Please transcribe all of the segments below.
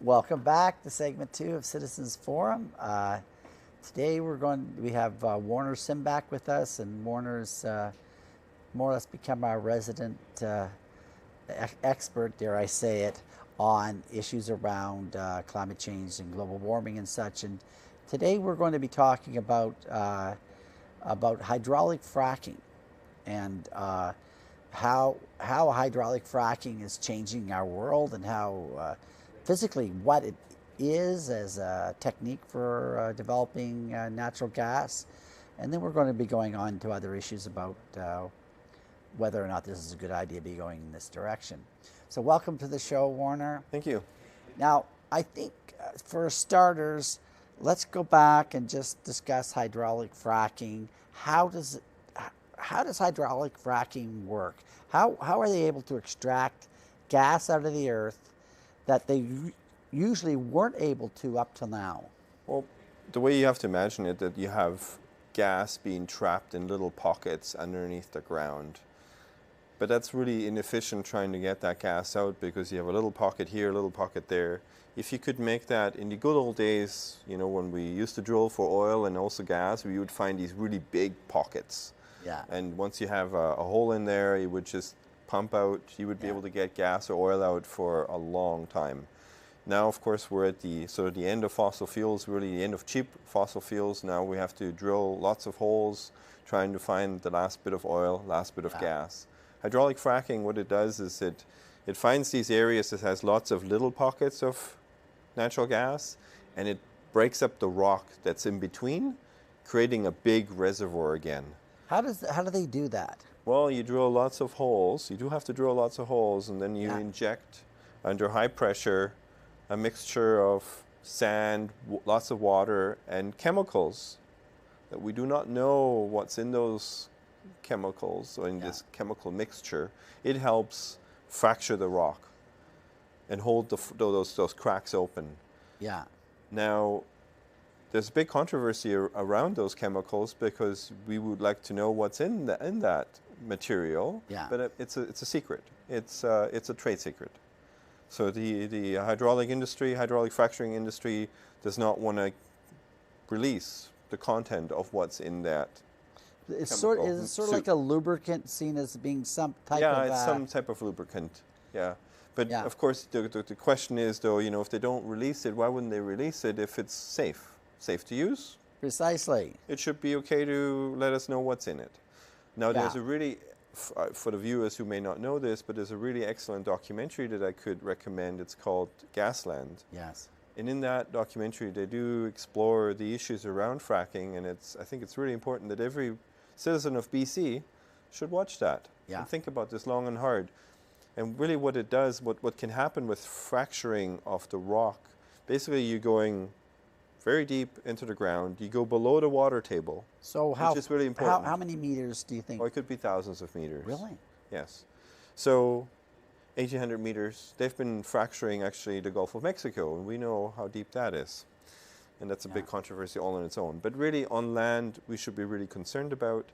Welcome back to segment 2 of Citizens Forum. Today we have Warner Simbach with us, and Warner's more or less become our resident expert, dare I say it, on issues around climate change and global warming and such. And today we're going to be talking about hydraulic fracking and how hydraulic fracking is changing our world, and how physically what it is as a technique for developing natural gas. And then we're going to be going on to other issues about whether or not this is a good idea to be going in this direction. So welcome to the show, Warner. Thank you. Now, I think for starters, let's go back and just discuss hydraulic fracking. How does hydraulic fracking work? How are they able to extract gas out of the earth that they usually weren't able to up till now? Well, the way you have to imagine it, that you have gas being trapped in little pockets underneath the ground. But that's really inefficient trying to get that gas out, because you have a little pocket here, a little pocket there. If you could make that in the good old days, you know, when we used to drill for oil and also gas, we would find these really big pockets. Yeah. And once you have a hole in there, you would just pump out, you would be able to get gas or oil out for a long time. Now, of course, we're at the end of fossil fuels, really the end of cheap fossil fuels. Now we have to drill lots of holes trying to find the last bit of oil, last bit of gas. Hydraulic fracking, what it does is it finds these areas that has lots of little pockets of natural gas, and it breaks up the rock that's in between, creating a big reservoir again. How do they do that? Well, you drill lots of holes. You do have to drill lots of holes, and then you inject under high pressure a mixture of sand, lots of water, and chemicals that we do not know what's in those chemicals or in this chemical mixture. It helps fracture the rock and hold those cracks open. Yeah. Now, there's a big controversy around those chemicals, because we would like to know what's in that material. Yeah. But it's a secret. It's a trade secret. So the hydraulic fracturing industry does not want to release the content of what's in that. Is it sort of like a lubricant, seen as being some type of... Yeah, it's some type of lubricant, yeah. But of course, the question is, though, you know, if they don't release it, why wouldn't they release it if it's safe? Safe to use? Precisely. It should be okay to let us know what's in it. Now, there's a really, for the viewers who may not know this, but there's a really excellent documentary that I could recommend. It's called Gasland. Yes. And in that documentary, they do explore the issues around fracking, and I think it's really important that every citizen of BC should watch that and think about this long and hard. And really what it does, what can happen with fracturing of the rock, basically you're going very deep into the ground, you go below the water table, which is really important. How many meters do you think? Oh, it could be thousands of meters. Really? Yes. So 1,800 meters, they've been fracturing actually the Gulf of Mexico, and we know how deep that is. And that's a big controversy all on its own. But really, on land, we should be really concerned about.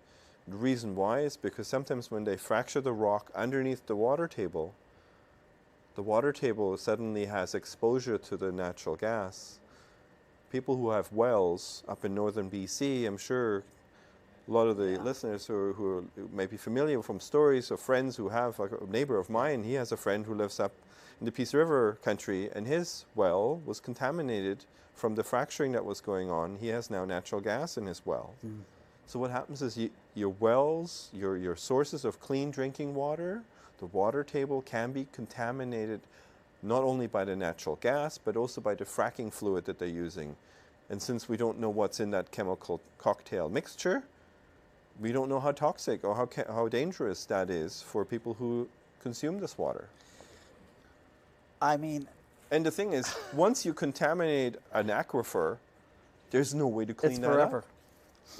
The reason why is because sometimes when they fracture the rock underneath the water table suddenly has exposure to the natural gas. People who have wells up in northern BC, I'm sure a lot of the listeners who may be familiar from stories of friends who have, like a neighbor of mine, he has a friend who lives up in the Peace River country, and his well was contaminated from the fracturing that was going on. He has now natural gas in his well. Mm. So what happens is your wells, your sources of clean drinking water, the water table can be contaminated not only by the natural gas, but also by the fracking fluid that they're using. And since we don't know what's in that chemical cocktail mixture, we don't know how toxic or how dangerous that is for people who consume this water. I mean... And the thing is, once you contaminate an aquifer, there's no way to clean that up.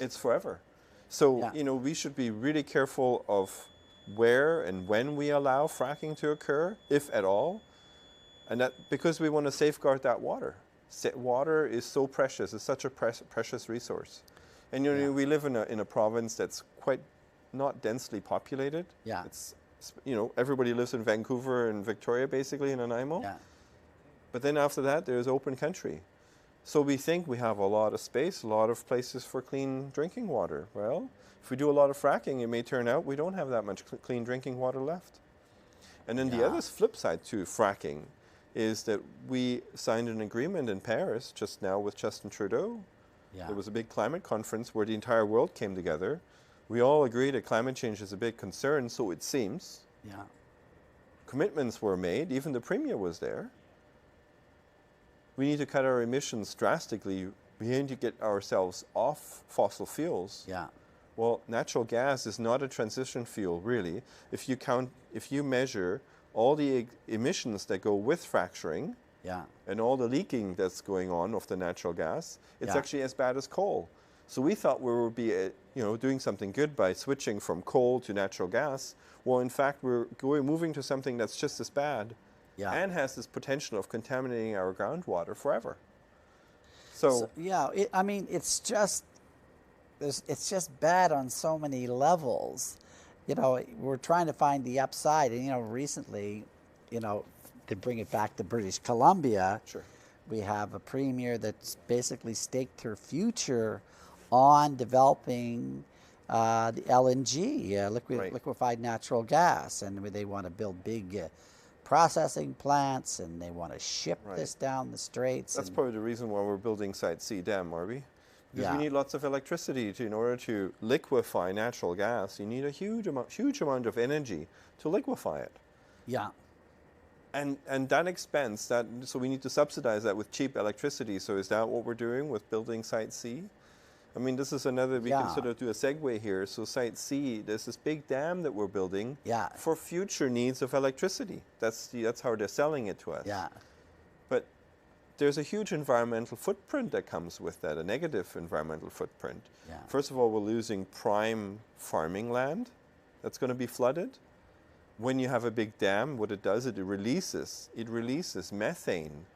It's forever. So, you know, we should be really careful of where and when we allow fracking to occur, if at all. And that because we want to safeguard that water. Water is so precious. It's such a precious resource. And you know, we live in a province that's quite not densely populated. Yeah. It's, you know, everybody lives in Vancouver and Victoria, basically, in Nanaimo. Yeah. But then after that, there's open country. So we think we have a lot of space, a lot of places for clean drinking water. Well, if we do a lot of fracking, it may turn out we don't have that much clean drinking water left. And then the other flip side to fracking is that we signed an agreement in Paris just now with Justin Trudeau. Yeah. There was a big climate conference where the entire world came together. We all agree that climate change is a big concern, so it seems. Yeah. Commitments were made, even the Premier was there. We need to cut our emissions drastically. We need to get ourselves off fossil fuels. Yeah. Well, natural gas is not a transition fuel, really. If you measure all the emissions that go with fracturing, and all the leaking that's going on of the natural gas, it's actually as bad as coal. So we thought we would be, doing something good by switching from coal to natural gas. Well, in fact, we're moving to something that's just as bad, and has this potential of contaminating our groundwater forever. So it's just bad on so many levels. We're trying to find the upside, and recently, to bring it back to British Columbia, we have a premier that's basically staked her future on developing the LNG, liquefied natural gas, and they want to build big processing plants, and they want to ship this down the straits. That's probably the reason why we're building Site-C Dam, are we? Because we need lots of electricity in order to liquefy natural gas. You need a huge amount of energy to liquefy it. Yeah. And that expense, so we need to subsidize that with cheap electricity. So is that what we're doing with building Site-C? I mean, this is another, we can sort of do a segue here. So Site-C, there's this big dam that we're building for future needs of electricity. That's how they're selling it to us. Yeah. But there's a huge environmental footprint that comes with that, a negative environmental footprint. Yeah. First of all, we're losing prime farming land that's going to be flooded. When you have a big dam, what it does, it releases methane.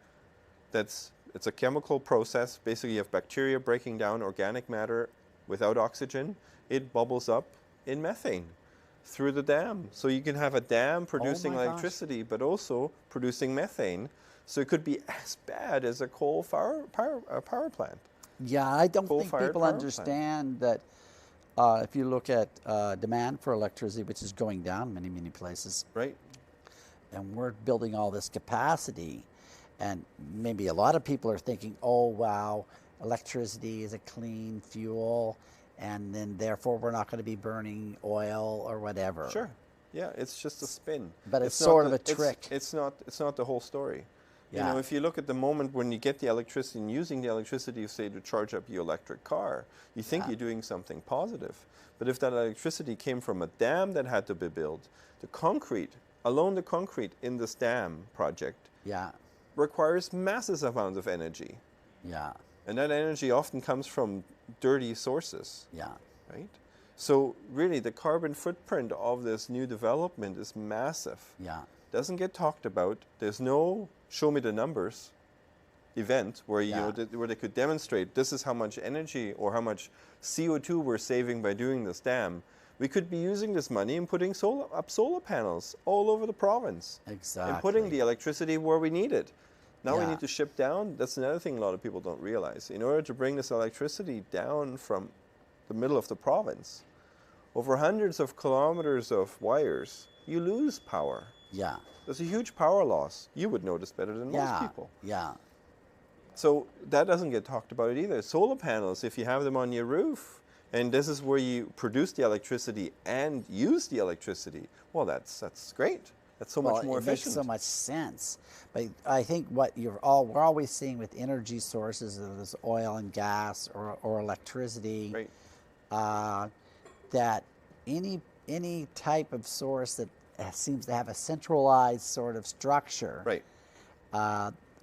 It's a chemical process. Basically, you have bacteria breaking down organic matter without oxygen. It bubbles up in methane through the dam. So you can have a dam producing electricity, but also producing methane. So it could be as bad as a coal power plant. Yeah, I don't think people understand that if you look at demand for electricity, which is going down in many places. Right. And we're building all this capacity. And maybe a lot of people are thinking, oh, wow, electricity is a clean fuel, and then therefore we're not going to be burning oil or whatever. Sure. Yeah, it's just a spin. But it's sort of a trick. It's not the whole story. Yeah. If you look at the moment when you get the electricity and using the electricity, say, to charge up your electric car, you think you're doing something positive. But if that electricity came from a dam that had to be built, the concrete in this dam project requires massive amounts of energy. Yeah. And that energy often comes from dirty sources. Yeah. Right? So really the carbon footprint of this new development is massive. Yeah. Doesn't get talked about. There's no show me the numbers event where where they could demonstrate this is how much energy or how much CO2 we're saving by doing this dam. We could be using this money and putting solar panels all over the province. Exactly. And putting the electricity where we need it. Now we need to ship down. That's another thing a lot of people don't realize. In order to bring this electricity down from the middle of the province, over hundreds of kilometers of wires, you lose power. Yeah. There's a huge power loss. You would notice better than most people. Yeah. So that doesn't get talked about either. Solar panels, if you have them on your roof, and this is where you produce the electricity and use the electricity, well, that's great. That's so much more efficient. It makes so much sense. But I think what we're always seeing with energy sources, of this oil and gas or electricity, that any type of source that seems to have a centralized sort of structure,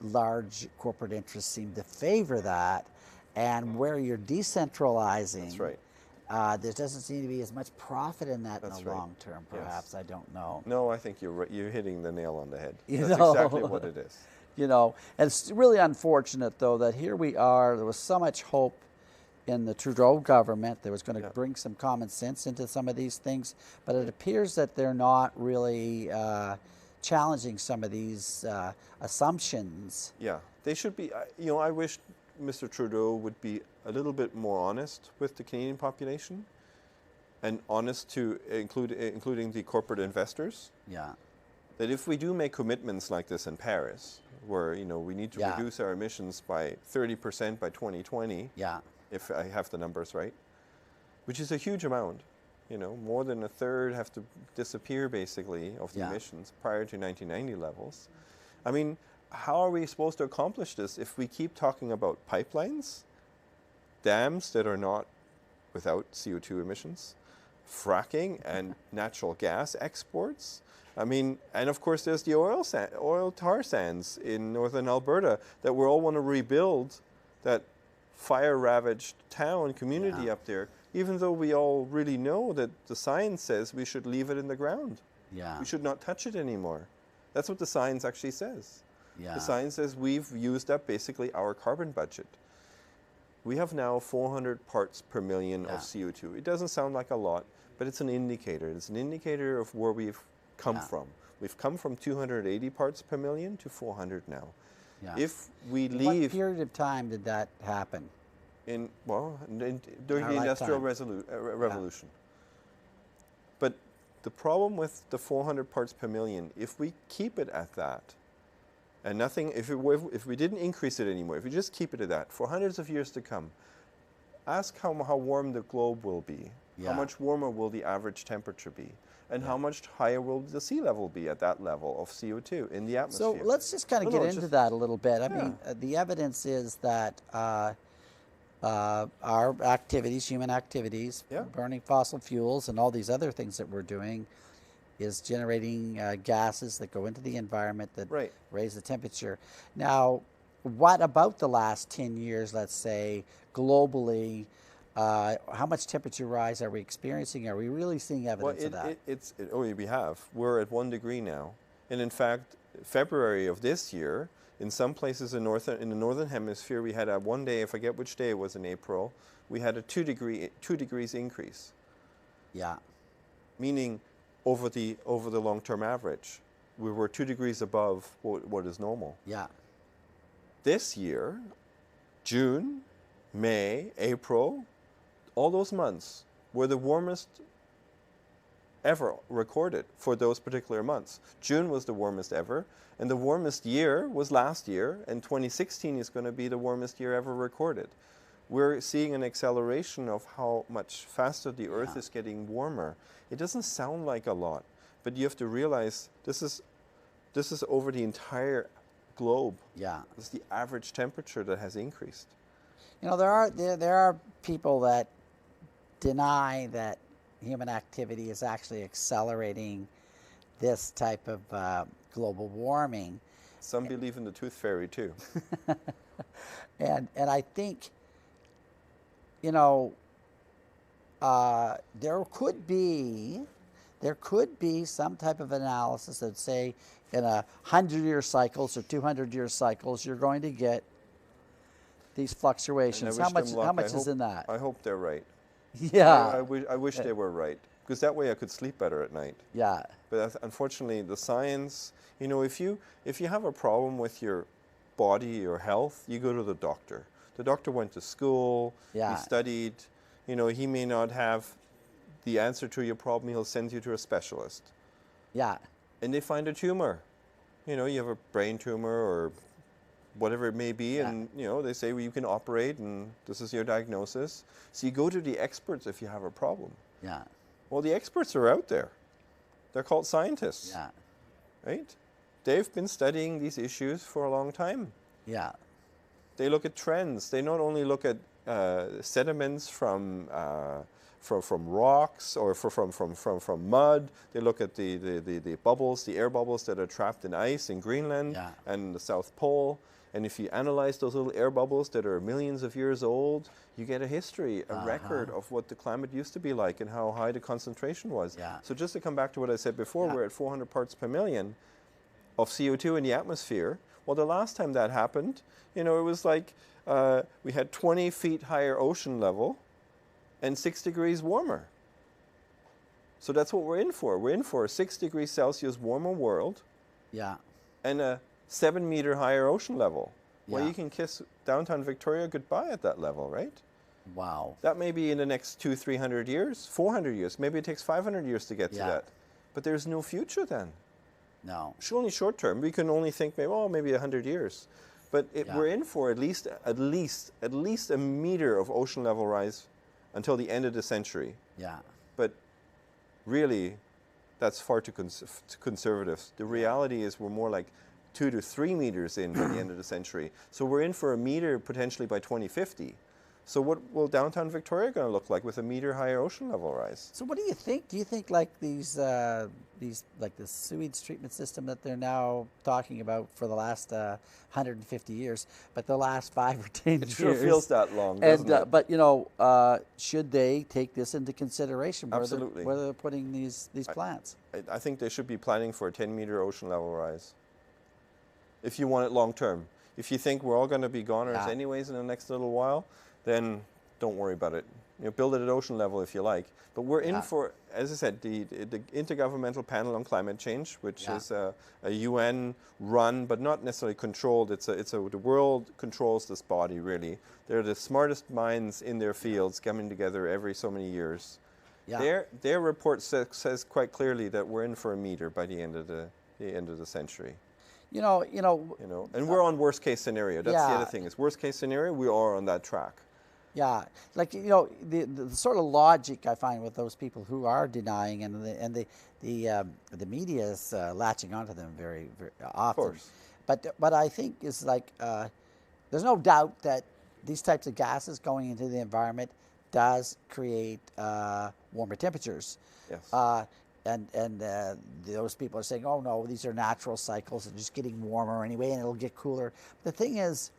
large corporate interests seem to favor that, and where you're decentralizing, there doesn't seem to be as much profit in that in the long term. Perhaps I don't know. No, I think you're hitting the nail on the head. That's exactly what it is. And it's really unfortunate though that here we are. There was so much hope in the Trudeau government that was going to bring some common sense into some of these things, but it appears that they're not really challenging some of these assumptions. Yeah, they should be. You know, I wish Mr. Trudeau would be a little bit more honest with the Canadian population, and honest to including the corporate investors. Yeah. That if we do make commitments like this in Paris, where we need to reduce our emissions by 30% by 2020, if I have the numbers right, which is a huge amount. More than a third have to disappear basically of the emissions prior to 1990 levels. I mean, how are we supposed to accomplish this if we keep talking about pipelines, dams that are not without CO2 emissions, fracking and natural gas exports? I mean, and of course there's the oil tar sands in northern Alberta that we all want to rebuild, that fire-ravaged town community up there, even though we all really know that the science says we should leave it in the ground. Yeah. We should not touch it anymore. That's what the science actually says. Yeah. The science says we've used up basically our carbon budget. We have now 400 parts per million of CO2. It doesn't sound like a lot, but it's an indicator. It's an indicator of where we've come from. We've come from 280 parts per million to 400 now. Yeah. If we In leave... what period of time did that happen? During the Industrial Revolution. But the problem with the 400 parts per million, if we keep it at that, and nothing, if we didn't increase it anymore, if we just keep it at that for hundreds of years to come, ask how warm the globe will be. How much warmer will the average temperature be? And how much higher will the sea level be at that level of CO2 in the atmosphere? So let's just kind of get into that a little bit. I mean, the evidence is that our activities, human activities, burning fossil fuels and all these other things that we're doing, is generating gases that go into the environment that raise the temperature. Now, what about the last 10 years, let's say, globally? How much temperature rise are we experiencing? Are we really seeing evidence of that? We have. We're at 1 degree now. And in fact, February of this year, in some places in the northern hemisphere, we had one day, I forget which day it was in April, we had a 2 degrees increase. Yeah. Meaning over the long-term average, we were 2 degrees above what is normal. Yeah. This year, June, May, April, all those months were the warmest ever recorded for those particular months. June was the warmest ever, and the warmest year was last year, and 2016 is going to be the warmest year ever recorded. We're seeing an acceleration of how much faster the Earth is getting warmer. It doesn't sound like a lot, but you have to realize this is over the entire globe. Yeah. This is the average temperature that has increased. There are people that deny that human activity is actually accelerating this type of global warming. Some believe in the tooth fairy too. and I think, there could be some type of analysis that say in 100-year cycles or 200-year cycles you're going to get these fluctuations. How much is in that? I hope they're right. Yeah. I wish they were right, because that way I could sleep better at night. Yeah. But unfortunately, the science, if you have a problem with your body or health, you go to the doctor. The doctor went to school. He studied. He may not have the answer to your problem. He'll send you to a specialist. Yeah. And they find a tumor. You have a brain tumor or whatever it may be, and they say, well, you can operate, and this is your diagnosis. So you go to the experts if you have a problem. Yeah. Well, the experts are out there. They're called scientists. Yeah. Right? They've been studying these issues for a long time. Yeah. They look at trends. They not only look at sediments from rocks or from mud. They look at the bubbles, the air bubbles that are trapped in ice in Greenland and the South Pole. And if you analyze those little air bubbles that are millions of years old, you get a history, a record of what the climate used to be like and how high the concentration was. Yeah. So just to come back to what I said before, we're at 400 parts per million of CO2 in the atmosphere. Well, the last time that happened, it was like we had 20 feet higher ocean level and 6 degrees warmer. So that's what we're in for. We're in for a 6 degrees Celsius warmer world Yeah. and a 7-meter higher ocean level. Well, Yeah. you can kiss downtown Victoria goodbye at that level, right? Wow. That may be in the next 200-300 years, 400 years. Maybe it takes 500 years to get to Yeah. that. But there's no future then. No. It's only short term. We can only think maybe 100 years. But Yeah. we're in for at least a meter of ocean level rise until the end of the century. Yeah. But really, that's far too conservative. The reality is we're more like 2 to 3 meters in by the end of the century. So we're in for a meter potentially by 2050. So what will downtown Victoria going to look like with a meter higher ocean level rise? So what do you think? Do you think like these like the sewage treatment system that they're now talking about for the last 150 years, but the last 5 or 10 It years? sure feels that long, doesn't it? But should they take this into consideration? Absolutely. Where they're putting these plants? I think they should be planning for a 10-meter ocean level rise. If you want it long term. If you think we're all going to be goners anyways in the next little while, then don't worry about it. Build it at ocean level if you like. But we're in for, as I said, the Intergovernmental Panel on Climate Change, which is a UN run, but not necessarily controlled. The world controls this body, really. They're the smartest minds in their fields coming together every so many years. Yeah. Their report says quite clearly that we're in for a meter by the end of the century. And we're on worst case scenario. That's the other thing. Is worst case scenario, we are on that track. Yeah, like the sort of logic I find with those people who are denying, and the media is latching onto them very, very often. Of course. But I think is like there's no doubt that these types of gases going into the environment does create warmer temperatures. Yes. And those people are saying, oh no, these are natural cycles and just getting warmer anyway, and it'll get cooler. The thing is,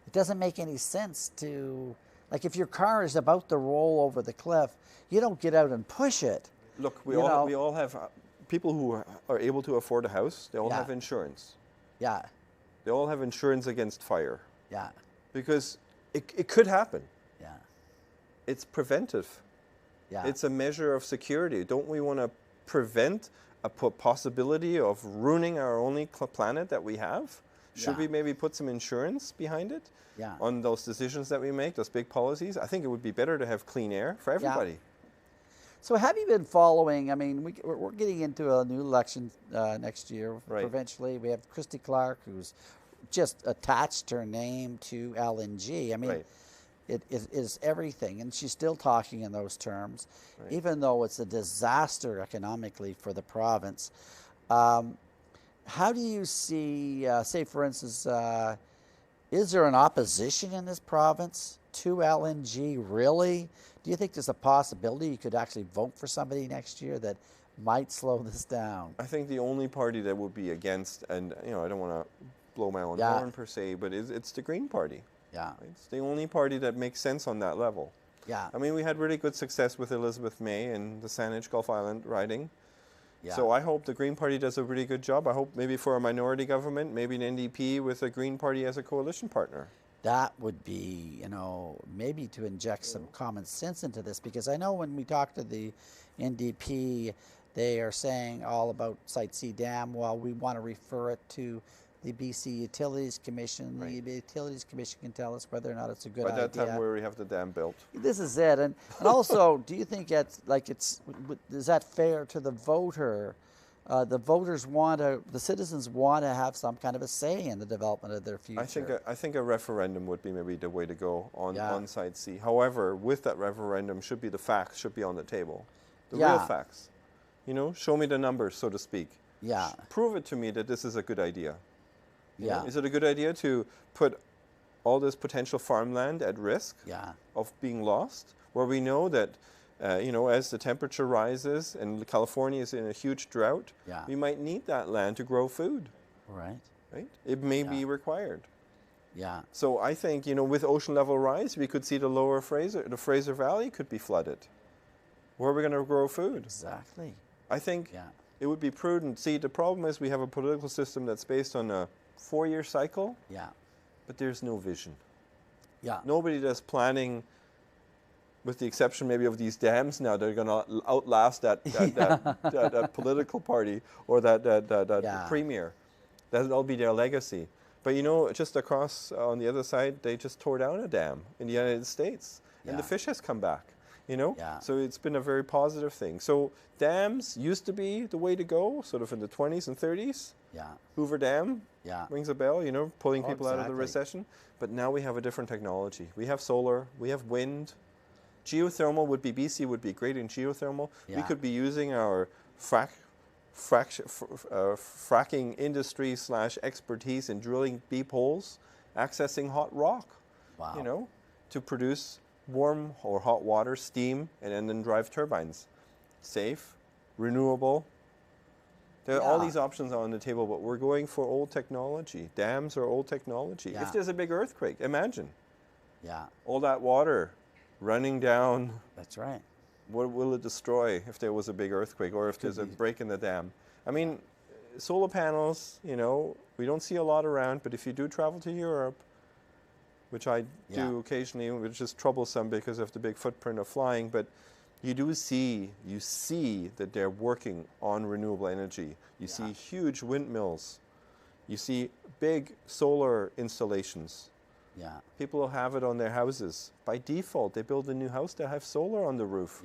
it doesn't make any sense to, like, if your car is about to roll over the cliff, you don't get out and push it. Look, we all have people who are able to afford a house. They all have insurance. Yeah. They all have insurance against fire. Yeah. Because it could happen. Yeah. It's preventive. Yeah. It's a measure of security. Don't we want to prevent a possibility of ruining our only planet that we have? Should we maybe put some insurance behind it on those decisions that we make, those big policies? I think it would be better to have clean air for everybody. Yeah. So have you been following, I mean, we're getting into a new election next year, provincially. We have Christy Clark, who's just attached her name to LNG. I mean, it is everything, and she's still talking in those terms, even though it's a disaster economically for the province. How do you see, say for instance, is there an opposition in this province to LNG, really? Do you think there's a possibility you could actually vote for somebody next year that might slow this down? I think the only party that would be against, and I don't want to blow my own horn per se, but it's the Green Party. Yeah. It's the only party that makes sense on that level. Yeah. I mean, we had really good success with Elizabeth May and the Saanich Gulf Island riding. Yeah. So I hope the Green Party does a really good job. I hope maybe for a minority government, maybe an NDP with a Green Party as a coalition partner. That would be, maybe to inject some common sense into this, because I know when we talk to the NDP, they are saying all about Site C Dam. Well, we want to refer it to the BC Utilities Commission. The Utilities Commission can tell us whether or not it's a good idea. By that time, we already have the dam built. This is it, and also, do you think is that fair to the voter? The voters the citizens want to have some kind of a say in the development of their future. I think a referendum would be maybe the way to go on Site C. However, with that referendum, the facts should be on the table, the real facts. Show me the numbers, so to speak. Yeah. Prove it to me that this is a good idea. Yeah. Is it a good idea to put all this potential farmland at risk of being lost, where we know that, as the temperature rises and California is in a huge drought, we might need that land to grow food. Right. Right? It may be required. Yeah. So I think, with ocean level rise, we could see the Fraser Valley could be flooded. Where are we going to grow food? Exactly. I think it would be prudent. See, the problem is we have a political system that's based on a 4-year cycle. Yeah. But there's no vision. Yeah. Nobody does planning with the exception maybe of these dams now, they're going to outlast that political party or that premier. That'll be their legacy. But you know, just across on the other side, they just tore down a dam in the United States, and the fish has come back. You know, so it's been a very positive thing. So dams used to be the way to go, sort of in the 20s and 30s. Hoover Dam rings a bell, you know, pulling people out of the recession. But now we have a different technology. We have solar, we have wind. Geothermal would be, BC would be great in geothermal. We could be using our fracking industry / expertise in drilling deep holes, accessing hot rock, you know, to produce warm or hot water, steam, and then drive turbines. Safe, renewable. There are all these options on the table, but we're going for old technology. Dams are old technology. If there's a big earthquake, imagine. All that water running down. That's right. What will it destroy if there was a big earthquake or if there's a break in the dam? I mean, solar panels, you know, we don't see a lot around, but if you do travel to Europe, which I do occasionally, which is troublesome because of the big footprint of flying, but you see that they're working on renewable energy. You see huge windmills. You see big solar installations. People will have it on their houses. By default, they build a new house to have solar on the roof.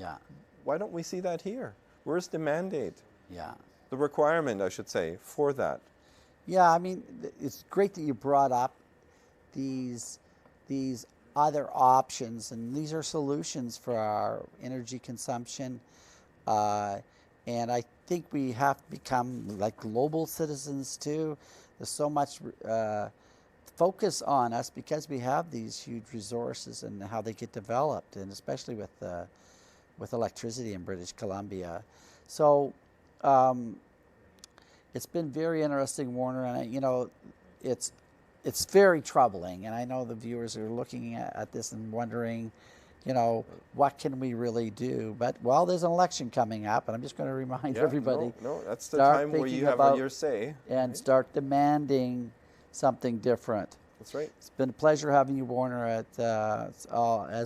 Why don't we see that here? Where's the mandate? The requirement, I should say, for that. I mean, it's great that you brought up these other options, and these are solutions for our energy consumption. And I think we have to become like global citizens too. There's so much focus on us because we have these huge resources and how they get developed, and especially with electricity in British Columbia. So it's been very interesting, Warner, and you know, it's very troubling, and I know the viewers are looking at this and wondering, you know, what can we really do? But, well, there's an election coming up, and I'm just going to remind everybody. No, that's the time where you have your say. And start demanding something different. That's right. It's been a pleasure having you, Warner, as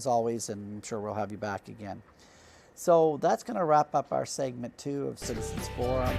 always, and I'm sure we'll have you back again. So that's going to wrap up our segment 2 of Citizens Forum.